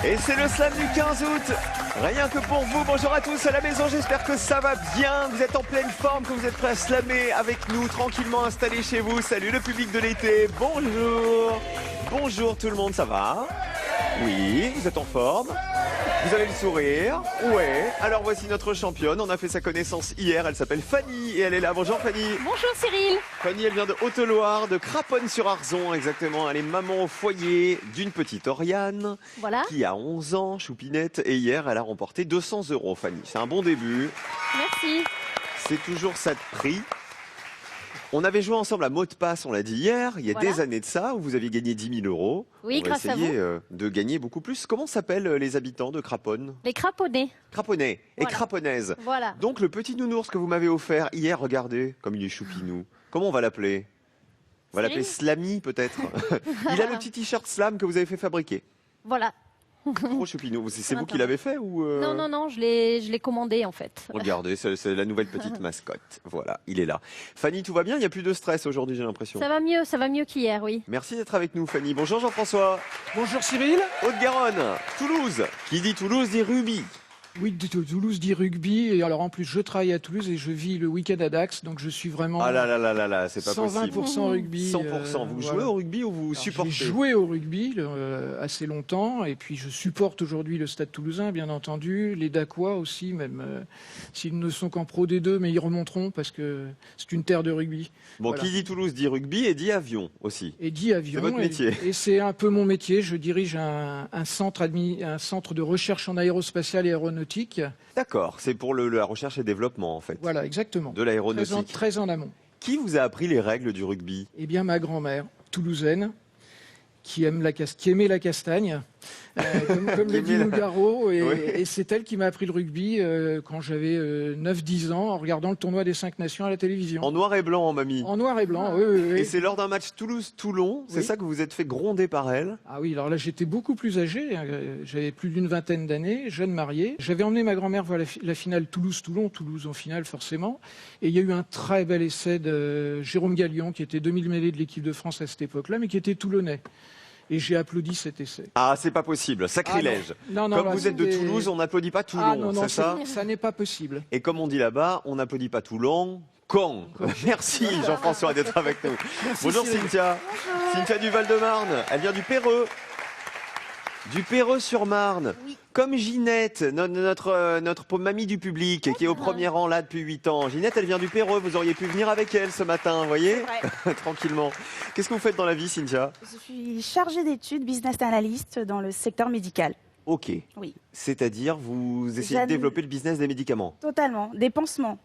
Et c'est le slam du 15 août. Rien que pour vous, bonjour à tous à la maison, j'espère que ça va bien, vous êtes en pleine forme, que vous êtes prêts à slammer avec nous, tranquillement installés chez vous. Salut le public de l'été, bonjour. Bonjour tout le monde, ça va? Oui, vous êtes en forme? Vous avez le sourire? Ouais. Alors voici notre championne, on a fait sa connaissance hier, elle s'appelle Fanny et elle est là. Bonjour Fanny. Bonjour Cyril. Fanny, elle vient de Haute-Loire, de Craponne-sur-Arzon exactement. Elle est maman au foyer d'une petite Oriane qui a 11 ans, choupinette. Et hier, elle a remporté 200 €, Fanny. C'est un bon début. Merci. C'est toujours ça de prix. On avait joué ensemble à mot de passe, on l'a dit hier, il y a des années de ça, où vous aviez gagné 10 000 €. Oui, grâce à vous. De gagner beaucoup plus. Comment s'appellent les habitants de Craponne? Les craponnés. Craponnais et craponnaises. Voilà. Donc le petit nounours que vous m'avez offert hier, regardez, comme il est choupinou. Comment on va l'appeler? On va l'appeler Slamy peut-être. Il a le petit t-shirt Slam que vous avez fait fabriquer. Voilà. Trop choupinou. C'est vous qui l'avez fait ou Non, je l'ai commandé en fait. Regardez, c'est la nouvelle petite mascotte. Voilà, il est là. Fanny, tout va bien? Il n'y a plus de stress aujourd'hui, j'ai l'impression. Ça va mieux qu'hier, oui. Merci d'être avec nous, Fanny. Bonjour Jean-François. Bonjour Cyril. Haute-Garonne, Toulouse. Qui dit Toulouse dit rugby. Oui, Toulouse dit rugby. Et alors en plus, je travaille à Toulouse et je vis le week-end à Dax. Donc je suis vraiment ah là, c'est pas 120% possible. rugby. 100%. Vous jouez au rugby ou vous supportez? J'ai joué au rugby assez longtemps. Et puis je supporte aujourd'hui le Stade Toulousain, bien entendu. Les Dacois aussi, même s'ils ne sont qu'en Pro D2, mais ils remonteront parce que c'est une terre de rugby. Bon, qui dit Toulouse dit rugby et dit avion aussi. Et dit avion. C'est votre métier. Et c'est un peu mon métier. Je dirige un centre de recherche en aérospatiale et aéronautique. D'accord, c'est pour la recherche et développement en fait. Voilà, exactement. De l'aéronautique. Très en amont. Qui vous a appris les règles du rugby? Eh bien, ma grand-mère, toulousaine, qui aimait la castagne, comme le dit Nougaro. Et c'est elle qui m'a appris le rugby quand j'avais 9-10 ans, en regardant le tournoi des 5 Nations à la télévision. En noir et blanc, mamie? En noir et blanc, oui. Et c'est lors d'un match Toulouse-Toulon, c'est ça que vous vous êtes fait gronder par elle? Ah oui, alors là, j'étais beaucoup plus âgé, j'avais plus d'une vingtaine d'années, jeune marié. J'avais emmené ma grand-mère voir la finale Toulouse-Toulon, Toulouse en finale forcément. Et il y a eu un très bel essai de Jérôme Gallion, qui était demi-mêlée de l'équipe de France à cette époque-là, mais qui était toulonnais. Et j'ai applaudi cet essai. Ah, c'est pas possible, sacrilège. Non, comme vous êtes de Toulouse, on n'applaudit pas Toulon, c'est ça? Ça n'est pas possible. Et comme on dit là-bas, on n'applaudit pas Toulon, con. Merci Jean-François d'être avec nous. Bonjour Cynthia. Bonjour. Cynthia du Val-de-Marne, elle vient du Perreux. Du Perreux-sur-Marne. Oui. Comme Ginette, notre mamie du public, qui est au premier rang là depuis 8 ans. Ginette, elle vient du Perreux, vous auriez pu venir avec elle ce matin, vous voyez? Tranquillement. Qu'est-ce que vous faites dans la vie, Cynthia? Je suis chargée d'études, business analyst dans le secteur médical. Ok. Oui. C'est-à-dire, vous essayez de développer le business des médicaments? Totalement. Des pansements,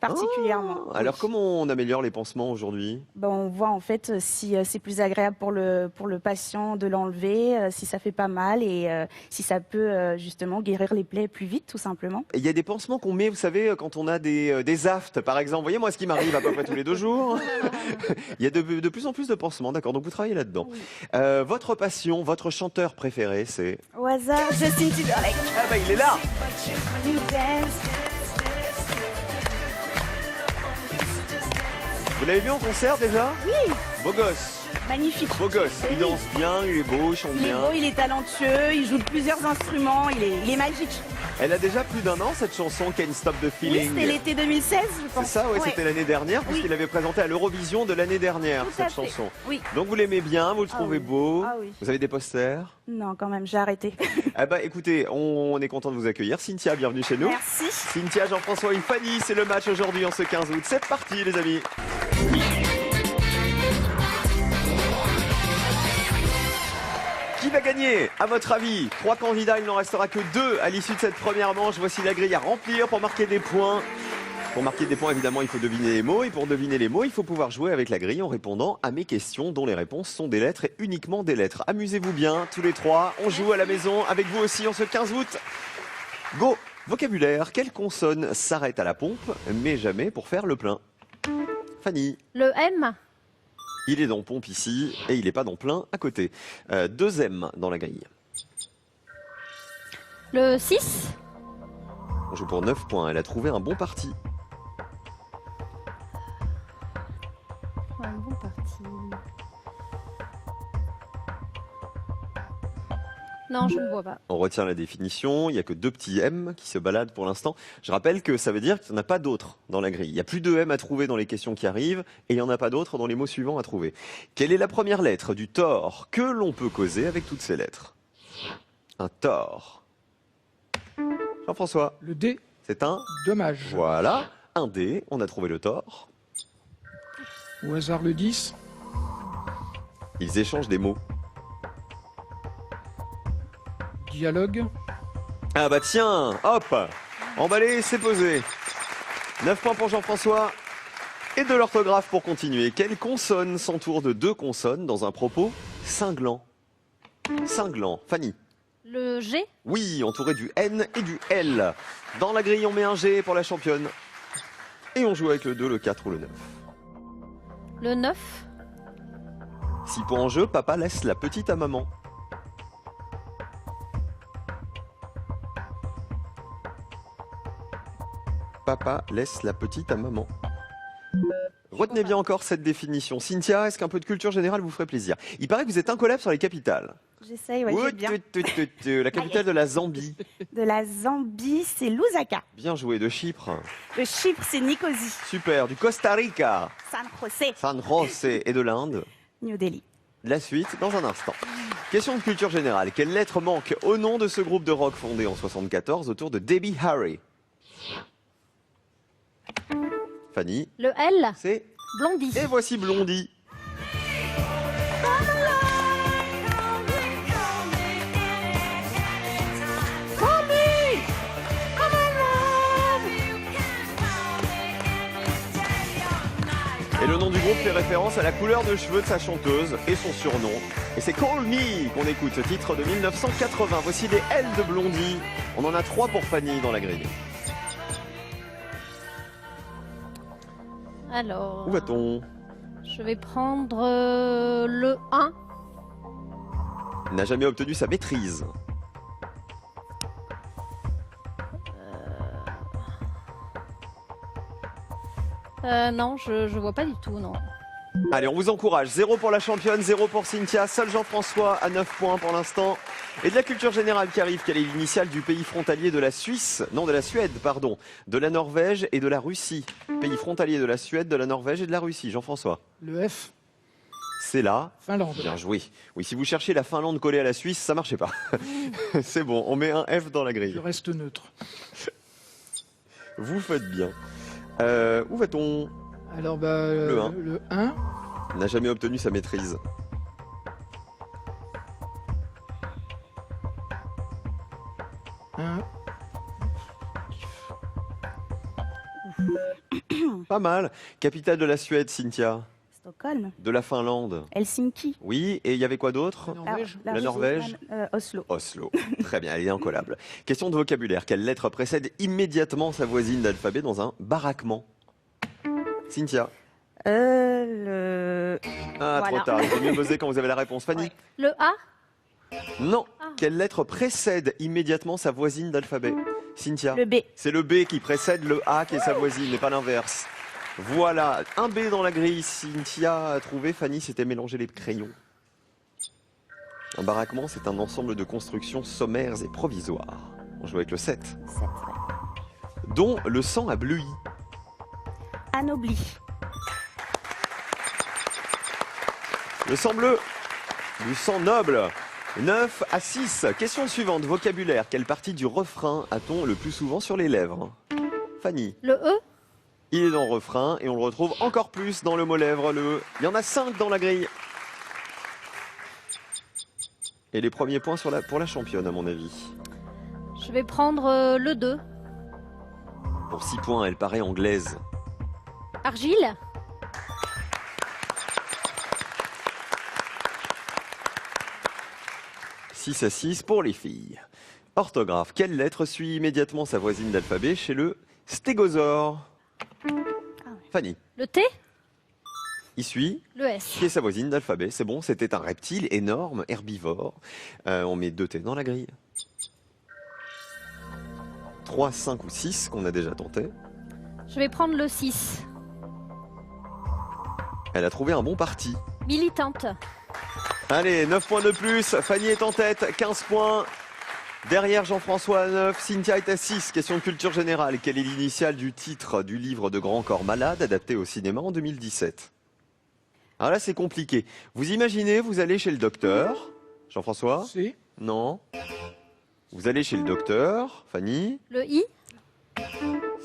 particulièrement. Alors, comment on améliore les pansements aujourd'hui? On voit en fait si c'est plus agréable pour le patient de l'enlever, si ça fait pas mal et si ça peut justement guérir les plaies plus vite, tout simplement. Il y a des pansements qu'on met, vous savez, quand on a des aftes, par exemple. Vous voyez, moi, ce qui m'arrive à peu près tous les 2 jours. Il y a de plus en plus de pansements, d'accord. Donc, vous travaillez là-dedans. Oui. Votre passion, votre chanteur préféré, c'est? Au hasard, Justin Timberlake. Ah bah, il est là. Vous l'avez vu en concert déjà? Oui. Beau gosse. Magnifique. Beau gosse. Il danse bien, il est beau, il chante bien. Il est beau, il est talentueux, il joue de plusieurs instruments, il est magique. Elle a déjà plus d'1 an cette chanson Can't Stop the Feeling. Oui, c'était l'été 2016, je pense. C'est ça, oui, c'était l'année dernière, puisqu'il avait présenté à l'Eurovision de l'année dernière cette chanson. Oui. Donc vous l'aimez bien, vous le trouvez beau. Ah oui. Vous avez des posters? Non, quand même, j'ai arrêté. Ah bah écoutez, on est content de vous accueillir. Cynthia, bienvenue chez nous. Merci. Cynthia, Jean-François et Fanny, c'est le match aujourd'hui en ce 15 août. C'est parti les amis. Qui va gagner, à votre avis? 3 candidats, il n'en restera que 2 à l'issue de cette première manche. Voici la grille à remplir pour marquer des points. Pour marquer des points, évidemment, il faut deviner les mots. Et pour deviner les mots, il faut pouvoir jouer avec la grille en répondant à mes questions, dont les réponses sont des lettres et uniquement des lettres. Amusez-vous bien, tous les 3. On joue à la maison avec vous aussi en ce 15 août. Go! Vocabulaire, quelle consonne s'arrête à la pompe, mais jamais pour faire le plein? Fanny. Le M. Il est dans pompe ici et il n'est pas dans plein à côté. 2 M dans la grille. Le 6. On joue pour 9 points. Elle a trouvé un bon parti. Un bon parti. Non, je ne vois pas. On retient la définition, il n'y a que 2 petits M qui se baladent pour l'instant. Je rappelle que ça veut dire qu'il n'y en a pas d'autres dans la grille. Il n'y a plus de M à trouver dans les questions qui arrivent et il n'y en a pas d'autres dans les mots suivants à trouver. Quelle est la première lettre du tort que l'on peut causer avec toutes ces lettres? Un tort. Jean-François, Le D, c'est un... dommage. Voilà, un D, on a trouvé le tort. Au hasard le 10, Ils échangent des mots. dialogue. Ah bah tiens, hop, emballé, c'est posé. 9 points pour Jean-François. Et de l'orthographe pour continuer. Quelle consonne s'entoure de 2 consonnes dans un propos cinglant? Cinglant. Fanny. Le G, Oui, entouré du N et du L. Dans la grille, on met un G pour la championne. Et on joue avec le 2, le 4 ou le 9. le 9, 6 points en jeu, papa laisse la petite à maman. Papa laisse la petite à maman. Retenez bien encore cette définition. Cynthia, est-ce qu'un peu de culture générale vous ferait plaisir? Il paraît que vous êtes incollable sur les capitales. J'essaye, ouais, j'aime bien. La capitale de la Zambie. De la Zambie, c'est Lusaka. Bien joué. De Chypre. De Chypre, c'est Nicosie. Super. Du Costa Rica. San José, San José. Et de l'Inde. New Delhi. La suite dans un instant. Question de culture générale. Quelle lettre manque au nom de ce groupe de rock fondé en 1974 autour de Debbie Harry? Fanny, le L, c'est... Blondie. Et voici Blondie. Et le nom du groupe fait référence à la couleur de cheveux de sa chanteuse et son surnom. Et c'est Call Me qu'on écoute, ce titre de 1980. Voici les L de Blondie. On en a 3 pour Fanny dans la grille. Alors, Où va-t-on? je vais prendre le 1, Il n'a jamais obtenu sa maîtrise. non, je vois pas du tout, non. Allez, on vous encourage. 0 pour la championne, 0 pour Cynthia. Seul Jean-François à 9 points pour l'instant. Et de la culture générale qui arrive, quelle est l'initiale du pays frontalier de la Suisse? Non, de la Suède, pardon. De la Norvège et de la Russie. Pays frontalier de la Suède, de la Norvège et de la Russie. Jean-François. Le F, C'est là. Finlande. Bien joué. Oui, si vous cherchez la Finlande collée à la Suisse, ça marchait pas. C'est bon, on met un F dans la Je grille. reste neutre. Vous faites bien. Où va-t-on? Alors, bah, Le 1. le 1, N'a jamais obtenu sa maîtrise. Pas mal. Capitale de la Suède, Cynthia. Stockholm. De la Finlande. Helsinki. Oui, et il y avait quoi d'autre? Norvège. La Norvège. Oslo. Oslo. Très bien, elle est incollable. Question de vocabulaire. Quelle lettre précède immédiatement sa voisine d'alphabet dans un baraquement? Cynthia. Le... Ah, Voilà. trop tard. Il vaut mieux buzzer quand vous avez la réponse. Fanny? Ouais. Le A, Non. Ah. Quelle lettre précède immédiatement sa voisine d'alphabet? Cynthia. Le B. C'est le B qui précède le A qui est sa voisine, et pas l'inverse. Voilà, un B dans la grille. Cynthia a trouvé, Fanny s'était mélangé les crayons. Un baraquement, c'est un ensemble de constructions sommaires et provisoires. On joue avec le 7. 7, ouais. Dont le sang a bleui. Anobli. Le sang bleu. Du sang noble. 9 à 6. Question suivante, vocabulaire. Quelle partie du refrain a-t-on le plus souvent sur les lèvres? Fanny. le E, Il est dans le refrain et on le retrouve encore plus dans le mot lèvre, le E. Il y en a 5 dans la grille. Et les premiers points pour la championne, à mon avis. je vais prendre le 2, Pour 6 points, elle paraît anglaise. Argile, « 6 à 6 pour les filles. Orthographe. Quelle lettre suit immédiatement sa voisine d'alphabet chez le stégosaure? Fanny. le T, Il suit le S. qui est sa voisine d'alphabet. C'est bon, c'était un reptile énorme, herbivore. On met 2 T dans la grille. 3, 5 ou 6 qu'on a déjà tenté. Je vais prendre le 6, Elle a trouvé un bon parti. militante. Allez, 9 points de plus. Fanny est en tête, 15 points. Derrière Jean-François à 9, Cynthia est à 6. Question de culture générale. Quelle est l'initiale du titre du livre de Grand Corps Malade adapté au cinéma en 2017? Alors là, c'est compliqué. Vous imaginez, vous allez chez le docteur. Jean-François? C'est Non. Vous allez chez le docteur. Fanny? Le I.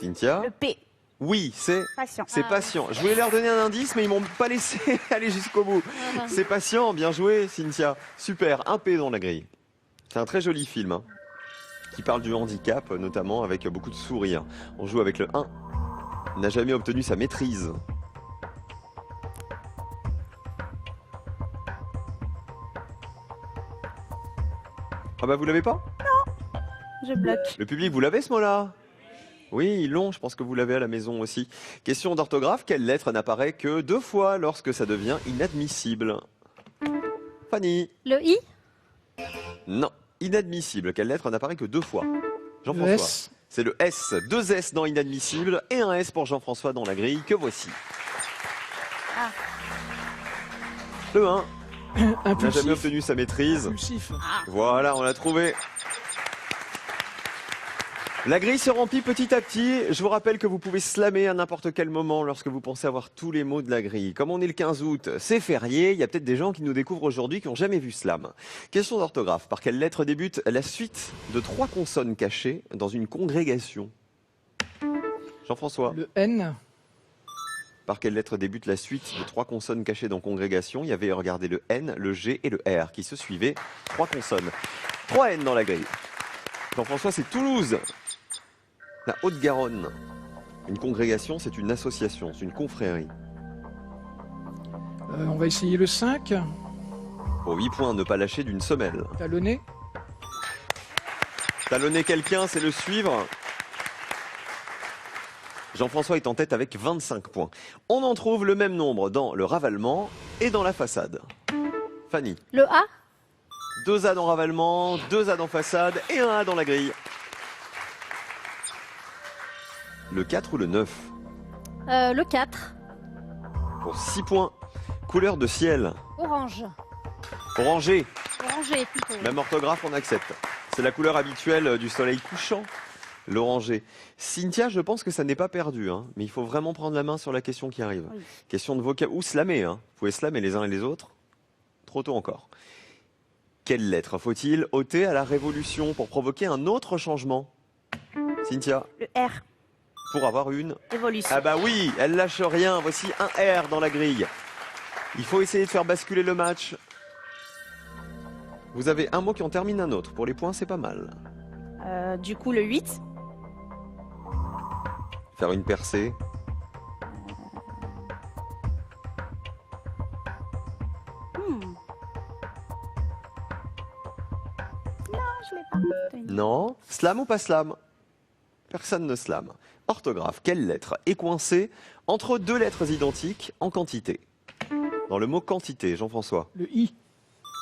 Cynthia? Le P. Oui, c'est Patient. patient. Je voulais leur donner un indice, mais ils m'ont pas laissé aller jusqu'au bout. C'est patient, bien joué, Cynthia. Super, un P dans la grille. C'est un très joli film, hein, qui parle du handicap, notamment avec beaucoup de sourires. On joue avec le 1. Il n'a jamais obtenu sa maîtrise. Ah bah vous l'avez pas? Je bloque. Le public, vous l'avez ce mot-là? Oui, ils l'ont, je pense que vous l'avez à la maison aussi. Question d'orthographe, quelle lettre n'apparaît que 2 fois lorsque ça devient inadmissible? Fanny? Le I. Non, inadmissible. Quelle lettre n'apparaît que 2 fois? le Jean-François? S. C'est le S. 2 S dans inadmissible et un S pour Jean-François dans la grille que voici. Ah. Le 1 n'a jamais Impulsif. obtenu sa maîtrise. Impulsif. Voilà, on l'a trouvé. La grille se remplit petit à petit. Je vous rappelle que vous pouvez slammer à n'importe quel moment lorsque vous pensez avoir tous les mots de la grille. Comme on est le 15 août, c'est férié. Il y a peut-être des gens qui nous découvrent aujourd'hui qui n'ont jamais vu slam. Question d'orthographe. Par quelle lettre débute la suite de 3 consonnes cachées dans une congrégation? Jean-François? Le N. Par quelle lettre débute la suite de 3 consonnes cachées dans congrégation? Il y avait, regardez, le N, le G et le R qui se suivaient. 3 consonnes. 3 N dans la grille. Jean-François, c'est Toulouse. La Haute-Garonne. Une congrégation, c'est une association, c'est une confrérie. On va essayer le 5. Pour 8 points, ne pas lâcher d'une semelle. Talonné. Talonner quelqu'un, c'est le suivre. Jean-François est en tête avec 25 points. On en trouve le même nombre dans le ravalement et dans la façade. Fanny? Le A. 2 A dans ravalement, 2 A dans façade et 1 A dans la grille. Le 4 ou le 9? Le 4. Pour 6 points. Couleur de ciel. Orange. Orangé. Orangé plutôt. Même orthographe, on accepte. C'est la couleur habituelle du soleil couchant. L'orangé. Cynthia, je pense que ça n'est pas perdu, hein, mais il faut vraiment prendre la main sur la question qui arrive. Oui. Question de vocab ou slammer. Hein. Vous pouvez slammer les uns et les autres. Trop tôt encore. Quelle lettre faut-il ôter à la Révolution pour provoquer un autre changement? Cynthia? Le R. Pour avoir une... Évolution. Ah bah oui, elle lâche rien. Voici un R dans la grille. Il faut essayer de faire basculer le match. Vous avez un mot qui en termine un autre. Pour les points, c'est pas mal. Du coup, le 8. Faire une percée. Non, je l'ai pas. Non. Slam ou pas slam? Personne ne slam. Orthographe. Quelle lettre est coincée entre 2 lettres identiques en quantité? Dans le mot quantité, Jean-François. Le I.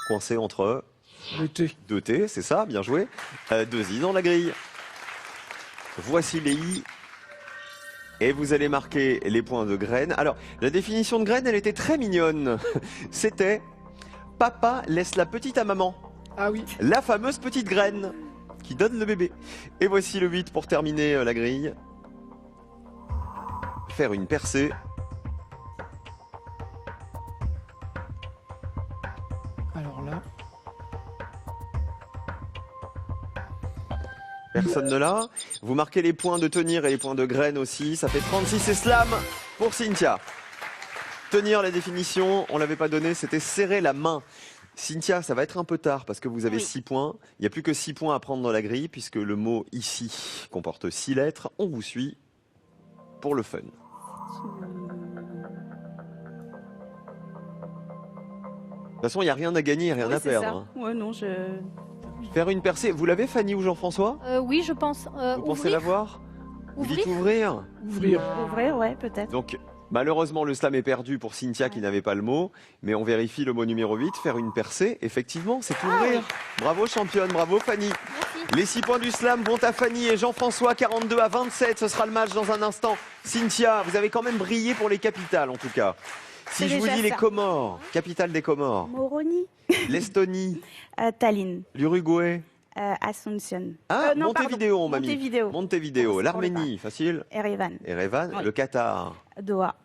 Coincé entre Le T. 2 T, c'est ça, bien joué. 2 I dans la grille. Voici les I. Et vous allez marquer les points de graine. Alors, la définition de graine, elle était très mignonne. C'était « Papa laisse la petite à maman ». Ah oui. La fameuse petite graine qui donne le bébé. Et voici le 8 pour terminer la grille. Faire une percée. Alors là. Personne ne l'a. Vous marquez les points de tenir et les points de graine aussi. Ça fait 36 et slam pour Cynthia. Tenir, la définition, on l'avait pas donné, c'était serrer la main. Cynthia, ça va être un peu tard parce que vous avez 6 points. Il n'y a plus que 6 points à prendre dans la grille puisque le mot ici comporte 6 lettres. On vous suit pour le fun. De toute façon, il n'y a rien à gagner, rien à perdre. Ouais, non, Faire une percée, vous l'avez Fanny ou Jean-François? Oui, je pense. Vous pensez l'avoir? Vous Ouvrir. dites ouvrir? Ouvrir. Ouvrir, ouais, peut-être. Donc, malheureusement, le slam est perdu pour Cynthia qui n'avait pas le mot. Mais on vérifie le mot numéro 8, faire une percée. Effectivement, c'est ouvrir. Bravo championne, bravo Fanny. Merci. Les 6 points du slam vont à Fanny et Jean-François, 42 à 27. Ce sera le match dans un instant. Cynthia, vous avez quand même brillé pour les capitales en tout cas. Si C'est je vous déjà dis les ça. Comores, capitale des Comores, Moroni, l'Estonie, Tallinn, l'Uruguay, Asuncion. ah, Non, pardon, Montevideo, on m'a mis. Montevideo. Montevideo, Pour le l'Arménie, facile. Erevan, Erevan, Oui. le Qatar, Doha,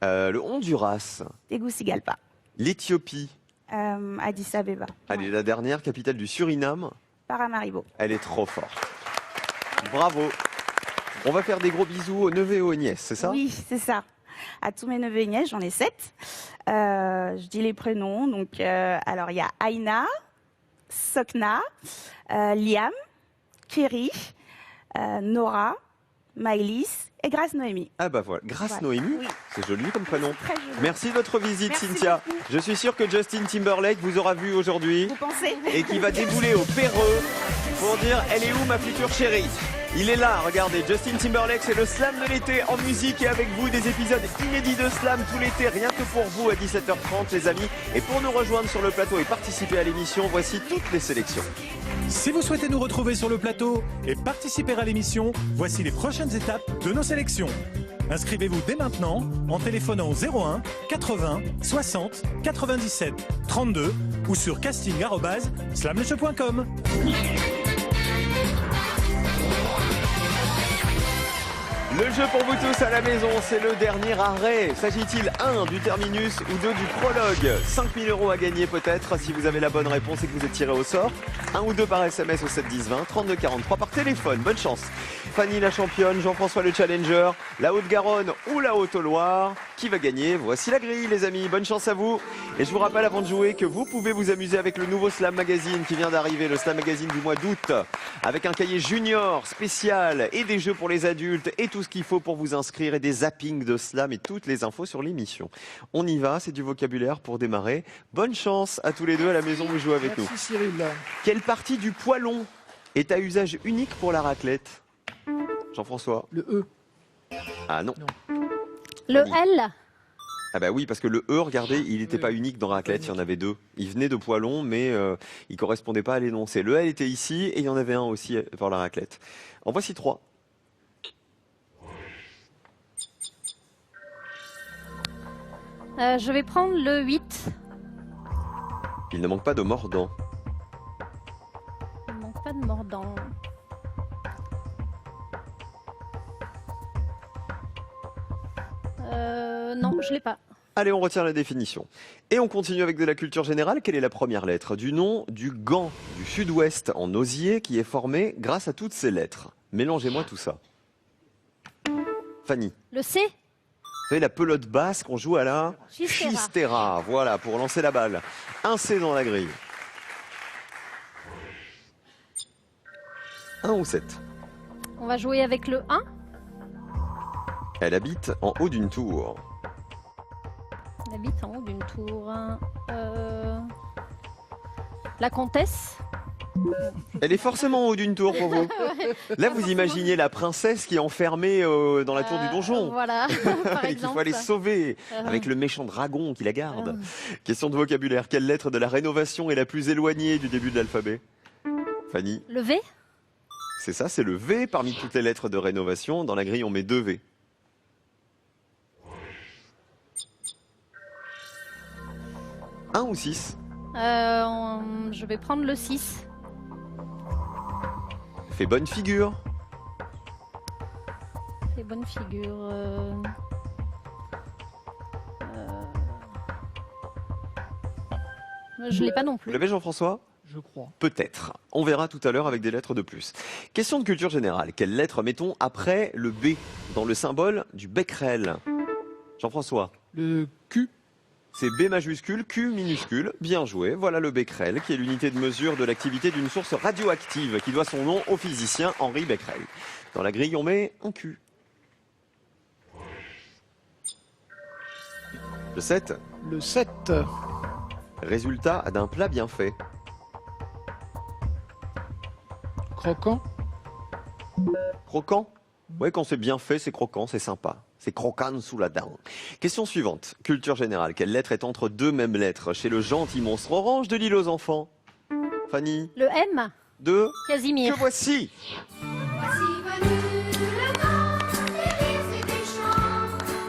le Honduras, Tegucigalpa, l'Éthiopie. Addis Abeba, Allez, la dernière, capitale du Suriname, Paramaribo. elle est trop forte. Bravo. On va faire des gros bisous aux neveux et aux nièces, c'est ça? Oui, c'est ça. À tous mes neveux et nièces, j'en ai 7. Je dis les prénoms. Donc, alors, il y a Aina, Sokna, Liam, Kiri, Nora, Maëlys et Grace Noémie. Ah bah voilà, Grace Ouais. Noémie, Oui. c'est joli comme prénom. Très joli. Merci de votre visite, Merci Cynthia. beaucoup. Je suis sûr que Justin Timberlake vous aura vu aujourd'hui Vous pensez? et qui va débouler au Péreux pour dire « Elle est où ma future chérie ?» Il est là, regardez, Justin Timberlake, c'est le slam de l'été en musique et avec vous des épisodes inédits de slam tout l'été, rien que pour vous à 17h30 les amis. Et pour nous rejoindre sur le plateau et participer à l'émission, voici toutes les sélections. Si vous souhaitez nous retrouver sur le plateau et participer à l'émission, voici les prochaines étapes de nos sélections. Inscrivez-vous dès maintenant en téléphonant au 01 80 60 97 32 ou sur casting@slamlejeu.com. Le jeu pour vous tous à la maison, c'est le dernier arrêt. S'agit-il 1 du terminus ou 2 du prologue? 5 000 € à gagner peut-être si vous avez la bonne réponse et que vous êtes tiré au sort. 1 ou 2 par SMS au 7 10 20, 32 43 par téléphone. Bonne chance. Fanny la championne, Jean-François le challenger, la Haute-Garonne ou la Haute-Loire. Qui va gagner? Voici la grille les amis, bonne chance à vous. Et je vous rappelle avant de jouer que vous pouvez vous amuser avec le nouveau Slam Magazine qui vient d'arriver, le Slam Magazine du mois d'août, avec un cahier junior spécial et des jeux pour les adultes et tout ce qu'il faut pour vous inscrire et des zappings de slam et toutes les infos sur l'émission. On y va, c'est du vocabulaire pour démarrer. Bonne chance à tous les deux à la maison, vous jouez avec nous. Merci Cyril. Quelle partie du poêlon est à usage unique pour la raclette? Jean-François? Le E. Ah non. Le Oui. L. Ah bah oui, parce que le E, regardez, il n'était Oui. pas unique dans raclette, il y en avait 2. Il venait de poêlon, mais il correspondait pas à l'énoncé. Le L était ici et il y en avait un aussi pour la raclette. En voici 3. Je vais prendre le 8. Il ne manque pas de mordant. Il ne manque pas de mordant. Non, je l'ai pas. Allez, on retient la définition. Et on continue avec de la culture générale. Quelle est la première lettre du nom du gant du sud-ouest en osier qui est formé grâce à toutes ces lettres? Mélangez-moi tout ça. Fanny, Le C. vous savez la pelote basse qu'on joue à la Chistera. Chistera. Voilà, pour lancer la balle. Un C dans la grille. 1 ou 7. On va jouer avec le 1. Elle habite en haut d'une tour. Elle habite en haut d'une tour. La comtesse. Elle est forcément en haut d'une tour pour vous. Là, vous imaginez la princesse qui est enfermée dans la tour du donjon. Voilà, par Et qu'il exemple. faut aller sauver avec le méchant dragon qui la garde. Question de vocabulaire. Quelle lettre de la rénovation est la plus éloignée du début de l'alphabet? Fanny, Le V. c'est ça, c'est le V parmi toutes les lettres de rénovation. Dans la grille, on met 2 V. Un ou 6? Je vais prendre le 6. Fais bonne figure. C'est bonne figure. Je l'ai pas non Vous plus. l'avez, Jean-François? Je crois. Peut-être. On verra tout à l'heure avec des lettres de plus. Question de culture générale. Quelle lettre mettons après le B dans le symbole du becquerel? Jean-François? Le Q. C'est B majuscule, Q minuscule. Bien joué. Voilà le becquerel, qui est l'unité de mesure de l'activité d'une source radioactive, qui doit son nom au physicien Henri Becquerel. Dans la grille, on met un Q. Le 7. Le 7. Résultat d'un plat bien fait. Croquant. Croquant? Ouais, quand c'est bien fait, c'est croquant, c'est sympa. C'est croquant sous la dent. Question suivante. Culture générale. Quelle lettre est entre deux mêmes lettres chez le gentil monstre orange de l'île aux enfants? Fanny? Le M. De? Casimir. Que voici.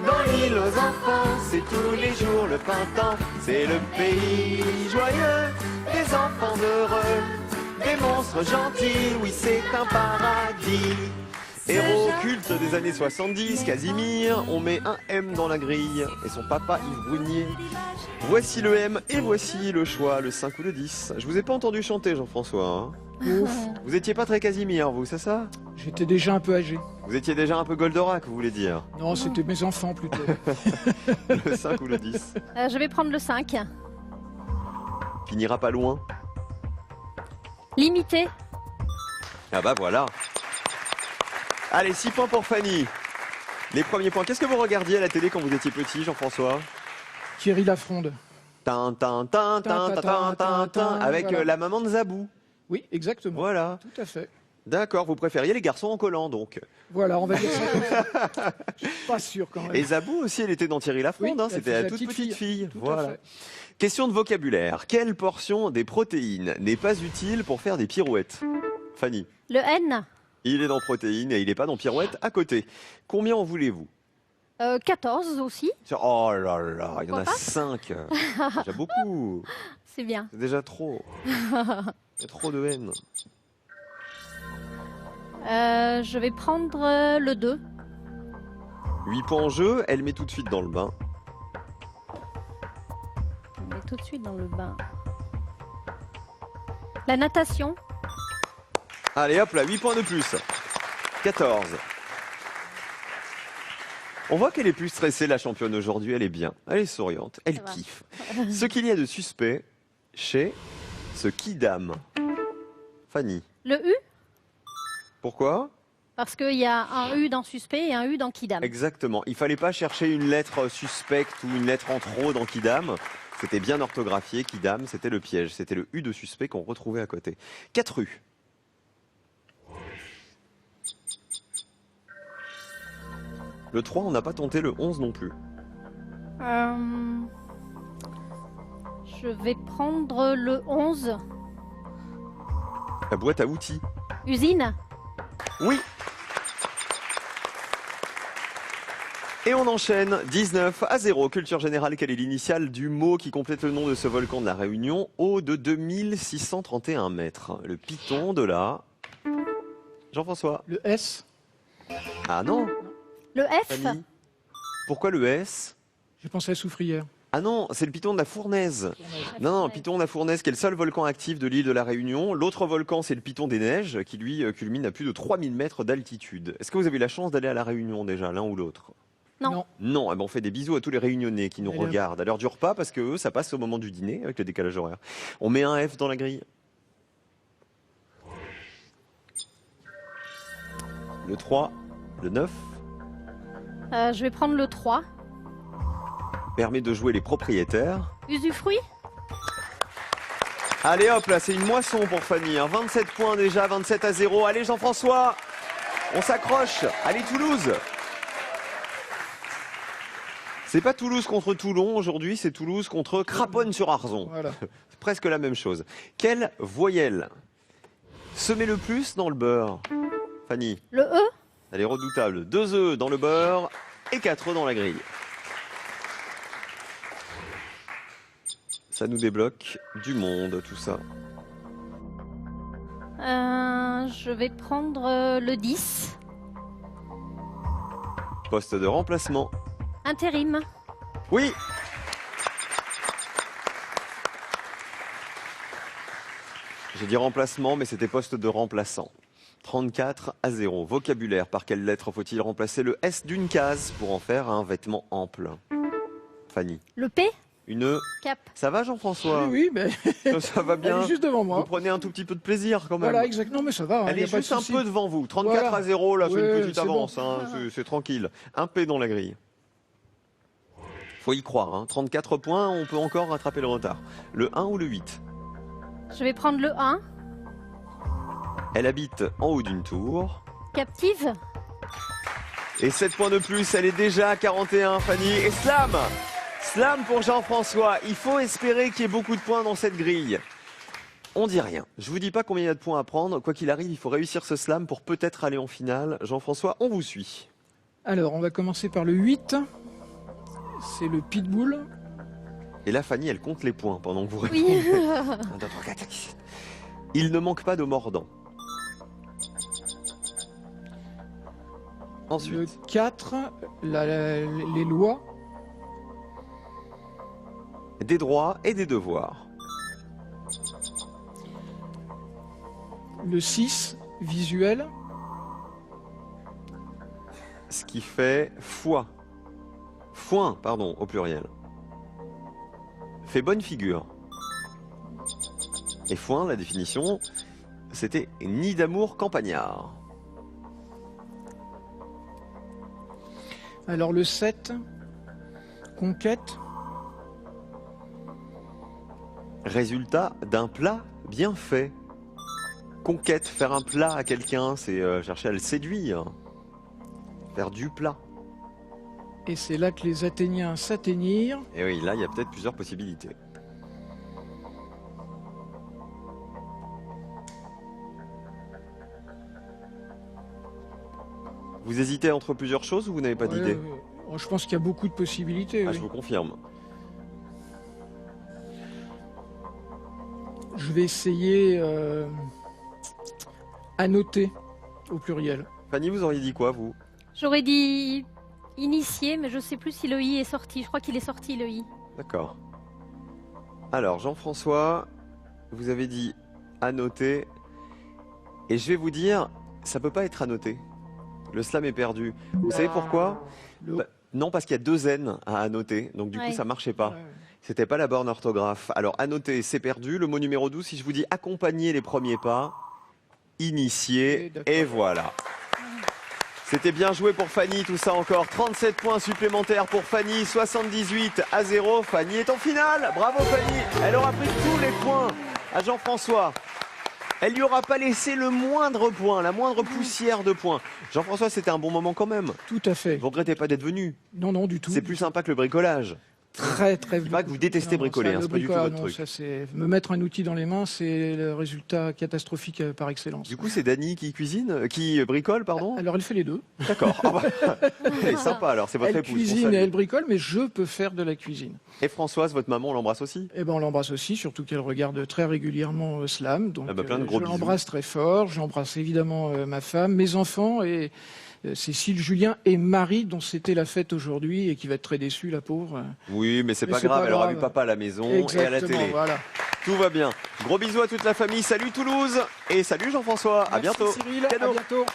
Dans l'île aux enfants, c'est tous les jours le printemps. C'est le pays joyeux des enfants heureux, des monstres gentils, oui c'est un paradis. Héros culte des années 70, Casimir, on met un M dans la grille, et son papa Yves Brunier. Voici le M et voici le choix, le 5 ou le 10. Je vous ai pas entendu chanter Jean-François. Hein. Ouf, Vous étiez pas très Casimir, vous, c'est ça? j'étais déjà un peu âgé. Vous étiez déjà un peu Goldorak, vous voulez dire? Non, c'était mes enfants plutôt. Le 5 ou le 10? Je vais prendre le 5. Qui n'ira pas loin. Limité. Ah bah voilà. Allez, 6 points pour Fanny. Les premiers points. Qu'est-ce que vous regardiez à la télé quand vous étiez petit, Jean-François? Thierry Lafronde. Avec Voilà. la maman de Zabou. Oui, exactement. Voilà. Tout à fait. D'accord, vous préfériez les garçons en collant donc. Voilà, on va dire ça comme ça. Je suis pas sûr quand même. Et Zabou aussi, elle était dans Thierry Lafronde, Oui, hein, elle c'était faisait la la toute petite petite fille. Tout à Voilà. fait. Question de vocabulaire. Quelle portion des protéines n'est pas utile pour faire des pirouettes? Fanny. Le N. Il est dans protéines et il n'est pas dans pirouettes à côté. Combien en voulez-vous? 14 aussi. Oh là là, il y en a Pourquoi pas 5. Déjà beaucoup. C'est bien. C'est déjà trop. Il y a trop de haine. Je vais prendre le 2. 8 points en jeu, elle met tout de suite dans le bain. On met tout de suite dans le bain. La natation. Allez hop là, 8 points de plus. 14. On voit qu'elle est plus stressée, la championne aujourd'hui, elle est bien. Elle est souriante, elle Ça va. kiffe. Ce qu'il y a de suspect chez ce Kidam. Fanny. Le U. Pourquoi? Parce qu'il y a un U dans suspect et un U dans Kidam. Exactement. Il fallait pas chercher une lettre suspecte ou une lettre en trop dans Kidam. C'était bien orthographié. Kidam, c'était le piège. C'était le U de suspect qu'on retrouvait à côté. 4 U. Le 3, on n'a pas tenté le 11 non plus. Je vais prendre le 11. La boîte à outils. Usine. Oui. Et on enchaîne 19-0. Culture générale, quelle est l'initiale du mot qui complète le nom de ce volcan de la Réunion, haut de 2631 mètres? Le piton de la... Jean-François. Le S. Ah non, Le F. Fanny. Pourquoi le S? J'ai pensé à Soufrière. Ah non, c'est le piton de la Fournaise. Non, piton de la Fournaise, qui est le seul volcan actif de l'île de la Réunion. L'autre volcan, c'est le piton des Neiges, qui lui culmine à plus de 3000 mètres d'altitude. Est-ce que vous avez eu la chance d'aller à la Réunion déjà, l'un ou l'autre? Non. Non, eh ben on fait des bisous à tous les Réunionnais qui nous Allez, hop. regardent à l'heure du repas, parce que eux, ça passe au moment du dîner, avec le décalage horaire. On met un F dans la grille. Le 3, le 9, Je vais prendre le 3. permet de jouer les propriétaires. Usufruit. Allez hop là, c'est une moisson pour Fanny. Hein. 27 points déjà, 27-0. Allez Jean-François, on s'accroche. Allez Toulouse. C'est pas Toulouse contre Toulon aujourd'hui, c'est Toulouse contre Craponne-sur-Arzon. Voilà. C'est presque la même chose. Quelle voyelle se met le plus dans le beurre? Fanny, Le E. elle est redoutable. 2 œufs dans le beurre et 4 œufs dans la grille. Ça nous débloque du monde, tout ça. Je vais prendre le 10. Poste de remplacement. Intérim. Oui. J'ai dit remplacement, mais c'était poste de remplaçant. 34-0. Vocabulaire. Par quelle lettre faut-il remplacer le S d'une case pour en faire un vêtement ample? Fanny. Le P. Une... Cap. Ça va Jean-François? Oui, mais Ça va elle bien? est juste devant Vous moi. prenez un tout petit peu de plaisir quand même. Voilà, exactement, mais ça va. hein, Elle y a est pas de juste un souci. peu devant vous. 34-0, là, c'est Ouais, une petite c'est avance. bon. Hein, c'est tranquille. Un P dans la grille. Faut y croire. Hein. 34 points, on peut encore rattraper le retard. Le 1 ou le 8? Je vais prendre le 1. Elle habite en haut d'une tour. Captive. Et 7 points de plus, elle est déjà à 41, Fanny. Et slam! Slam pour Jean-François. Il faut espérer qu'il y ait beaucoup de points dans cette grille. On dit rien. Je vous dis pas combien il y a de points à prendre. Quoi qu'il arrive, il faut réussir ce slam pour peut-être aller en finale. Jean-François, on vous suit. Alors, on va commencer par le 8. c'est le pitbull. Et là, Fanny, elle compte les points pendant que vous Oui. répondez. 1, 2, 3, 4, 5, 6. Il ne manque pas de mordant. Le Ensuite, 4, les lois. des droits et des devoirs. Le 6, visuel. Ce qui fait foi. Foin, pardon, au pluriel. Fait bonne figure. Et foin, la définition, c'était nid d'amour campagnard. Alors le 7, conquête. Résultat d'un plat bien fait. Conquête, faire un plat à quelqu'un, c'est chercher à le séduire. Faire du plat. Et c'est là que les Athéniens s'atteignirent. Et oui, là, il y a peut-être plusieurs possibilités. Vous hésitez entre plusieurs choses ou vous n'avez pas Ouais, d'idée? je pense qu'il y a beaucoup de possibilités. Ah, Oui. je vous confirme. Je vais essayer annoter au pluriel. Fanny, vous auriez dit quoi, vous? J'aurais dit initié, mais je sais plus si le i est sorti. Je crois qu'il est sorti le i. D'accord. Alors, Jean-François, vous avez dit annoter. Et je vais vous dire, ça peut pas être annoté. Le slam est perdu. Vous savez pourquoi? Le- Non, parce qu'il y a 2 N à annoter. Donc, du coup, Ouais. ça marchait pas. Ouais. C'était pas la bonne orthographe. Alors, annoter, c'est perdu. Le mot numéro 12, si je vous dis accompagner les premiers pas, initier, d'accord. et voilà. C'était bien joué pour Fanny, tout ça encore. 37 points supplémentaires pour Fanny, 78-0. Fanny est en finale. Bravo Fanny. Elle aura pris tous les points à Jean-François. Elle lui aura pas laissé le moindre point, la moindre poussière de points. Jean-François, c'était un bon moment quand même. Tout à fait. Vous regrettez pas d'être venu? Non, non, du tout. C'est plus sympa que le bricolage. Très, très. Je dis pas que vous détestez bricoler, ça, hein, le c'est pas du tout bricolage, votre non, truc. ça, c'est me mettre un outil dans les mains, c'est le résultat catastrophique par excellence. Du coup, c'est Dany qui cuisine, qui bricole, pardon? Alors elle fait les deux. D'accord. Ah bah, elle est sympa alors, c'est votre Elle épouse. on cuisine salue. et elle bricole, mais je peux faire de la cuisine. Et Françoise, votre maman, on l'embrasse aussi? Eh ben, on l'embrasse aussi, surtout qu'elle regarde très régulièrement Slam. Donc, Ah bah, plein de gros je bisous. l'embrasse très fort. J'embrasse évidemment ma femme, mes enfants et Cécile, Julien et Marie, dont c'était la fête aujourd'hui et qui va être très déçue, la pauvre. Oui, mais c'est Mais pas c'est grave, pas elle aura grave. vu papa à la maison et à la Exactement, télé. voilà. Tout va bien. Gros bisous à toute la famille. Salut Toulouse et salut Jean-François. À Merci, bientôt. Cyril, Cadeau. à bientôt.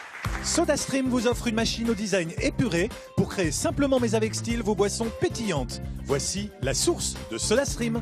SodaStream vous offre une machine au design épuré pour créer simplement mais avec style vos boissons pétillantes. Voici la source de SodaStream.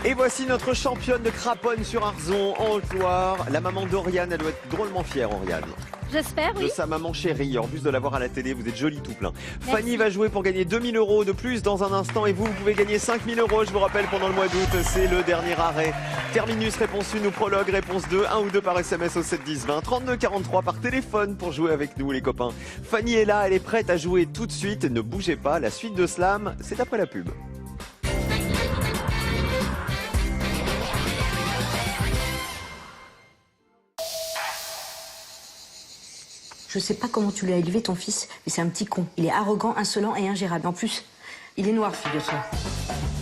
Et voici notre championne de craponne sur Arzon en Haute-Loire. La maman d'Oriane, elle doit être drôlement fière, Oriane. J'espère, De oui. sa maman chérie. En plus de la voir à la télé, vous êtes jolie tout plein. Merci. Fanny va jouer pour gagner 2000 € de plus dans un instant. Et vous, vous pouvez gagner 5000 €. Je vous rappelle, pendant le mois d'août, c'est le dernier arrêt. Terminus, réponse 1 ou prologue, réponse 2. 1 ou 2 par SMS au 7 10 20. 32 43 par téléphone pour jouer avec nous, les copains. Fanny est là, elle est prête à jouer tout de suite. Ne bougez pas, la suite de Slam, c'est après la pub. Je sais pas comment tu l'as élevé, ton fils, mais c'est un petit con. Il est arrogant, insolent et ingérable. En plus, il est noir, figure-toi.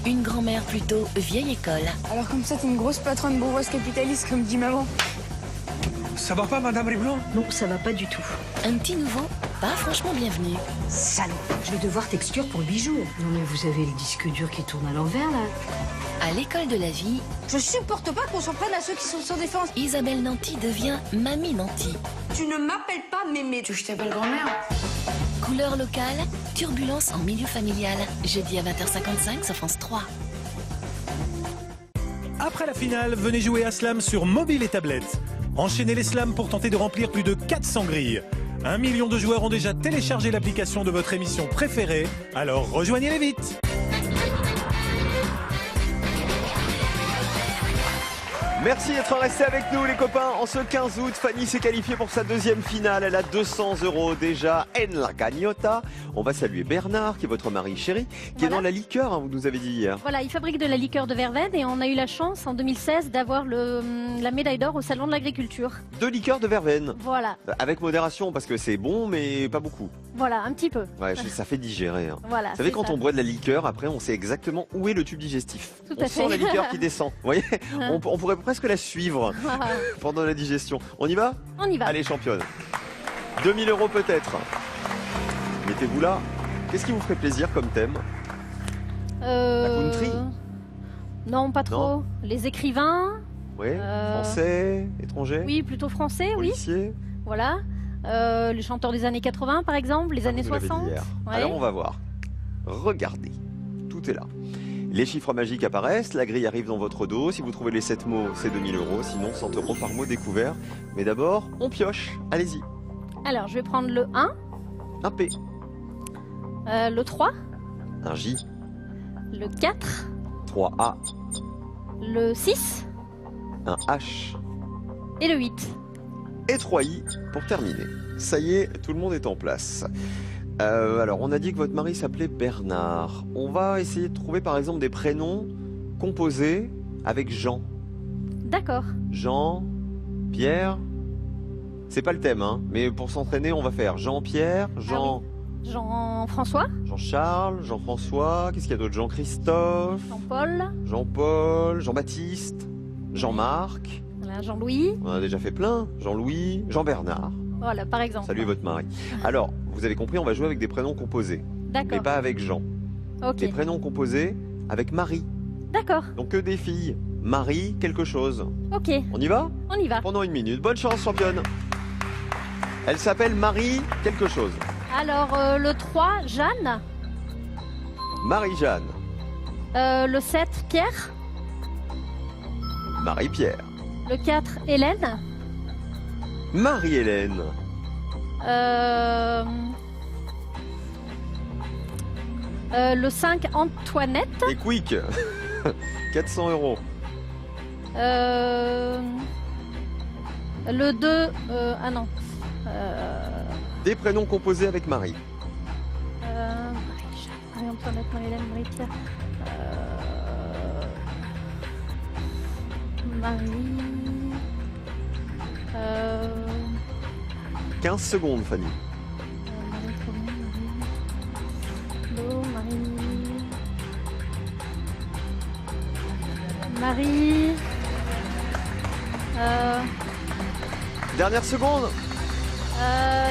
Une grand-mère plutôt vieille école. Alors comme ça, t'es une grosse patronne bourgeoise capitaliste, comme dit maman. Ça va pas, Madame Riblon? Non, ça va pas du tout. Un petit nouveau, pas franchement bienvenu. Salaud. Je vais devoir t'exclure pour 8 jours. Non mais vous avez le disque dur qui tourne à l'envers, là. À l'école de la vie, Je supporte pas qu'on s'en prenne à ceux qui sont sans défense. Isabelle Nanty devient Mamie Nanty. Tu ne m'appelles pas mémé. Tu veux que je t'appelle grand-mère? Couleur locale, turbulence en milieu familial. Jeudi à 20h55 sur France 3. Après la finale, venez jouer à Slam sur mobile et tablette. Enchaînez les slams pour tenter de remplir plus de 400 grilles. 1 million de joueurs ont déjà téléchargé l'application de votre émission préférée, alors rejoignez-les vite. Merci d'être restés avec nous les copains. En ce 15 août, Fanny s'est qualifiée pour sa deuxième finale. Elle a 200 € déjà. En la gagnota. On va saluer Bernard, qui est votre mari chéri, qui est Voilà. dans la liqueur, hein, vous nous avez dit hier. Voilà, il fabrique de la liqueur de verveine et on a eu la chance en 2016 d'avoir la médaille d'or au Salon de l'Agriculture. De liqueur de verveine. Voilà, Avec modération, parce que c'est bon, mais pas beaucoup. Voilà, un petit peu. Ouais, ça fait digérer. Hein. Voilà. Vous savez, c'est quand ça. on boit de la liqueur, après, on sait exactement où est le tube digestif. Tout On à sent fait. la liqueur qui descend. Vous voyez, on pourrait presque la suivre pendant la digestion. On y va? On y va. Allez, championne. 2000 € peut-être. Mettez-vous là. Qu'est-ce qui vous ferait plaisir comme thème? La country? Non, pas trop. Non. Les écrivains? Oui. Français, étranger? Oui, plutôt français, oui. Policier? Voilà. Les chanteurs des années 80, par exemple, les années Vous l'avez dit 60. hier. Ouais. Alors on va voir. Regardez, tout est là. Les chiffres magiques apparaissent, la grille arrive dans votre dos. Si vous trouvez les 7 mots, c'est 2000 €. Sinon, 100 € par mot découvert. Mais d'abord, on pioche. Allez-y. Alors, je vais prendre le 1, Un P, le 3, un J, le 4, 3A, le 6 un H et le 8. et 3I pour terminer. Ça y est, tout le monde est en place. Alors, on a dit que votre mari s'appelait Bernard. On va essayer de trouver par exemple des prénoms composés avec Jean. D'accord. Jean, Pierre. C'est pas le thème, hein, mais pour s'entraîner, on va faire Jean-Pierre, Jean, Jean-François, Jean-Charles, Jean-François. Qu'est-ce qu'il y a d'autre? Jean-Christophe, Jean-Paul, Jean-Paul, Jean-Baptiste, Jean-Marc. voilà, Jean-Louis. On en a déjà fait plein. Jean-Louis, Jean-Bernard. Voilà, par exemple. Salut votre mari. Alors, vous avez compris, on va jouer avec des prénoms composés, mais D'accord. pas avec Jean. Ok. Des prénoms composés avec Marie. D'accord. Donc que des filles. Marie quelque chose. Ok. On y va? On y va. Pendant 1 minute. Bonne chance, championne. Elle s'appelle Marie quelque chose. Alors, le 3, Jeanne. Marie-Jeanne. Le 7, Pierre. Marie-Pierre. Le 4, Hélène. Marie-Hélène. Le 5, Antoinette. Et quick. 400 €. Le 2, ah non. Des prénoms composés avec Marie. Marie-Antoinette, Marie-Hélène, Marie-Pierre. Marie. 15 secondes, Fanny. Marie. Dernière seconde.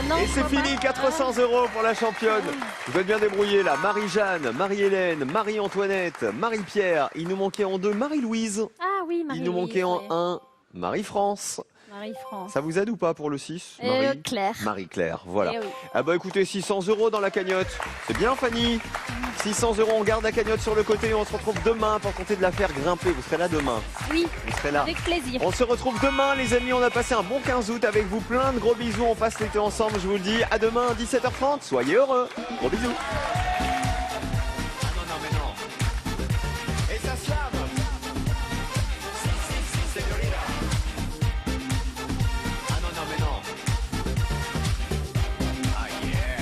Non. Et je c'est vois fini, pas. 400 € pour la championne. Vous êtes bien débrouillés là. Marie-Jeanne, Marie-Hélène, Marie-Antoinette, Marie-Pierre. Il nous manquait en 2 Marie-Louise. Ah oui, Marie. Il nous manquait en 1 Marie-France. Marie-France. Ça vous aide ou pas pour le 6? Marie Claire. Marie-Claire, voilà. Eh oui. Ah bah écoutez, 600 € dans la cagnotte. C'est bien Fanny. 600 €, on garde la cagnotte sur le côté et on se retrouve demain pour tenter de la faire grimper. Vous serez là demain. Oui, Vous serez là. avec plaisir. On se retrouve demain les amis, on a passé un bon 15 août avec vous. Plein de gros bisous, on passe l'été ensemble, je vous le dis. À demain, 17h30, soyez heureux. Gros bisous.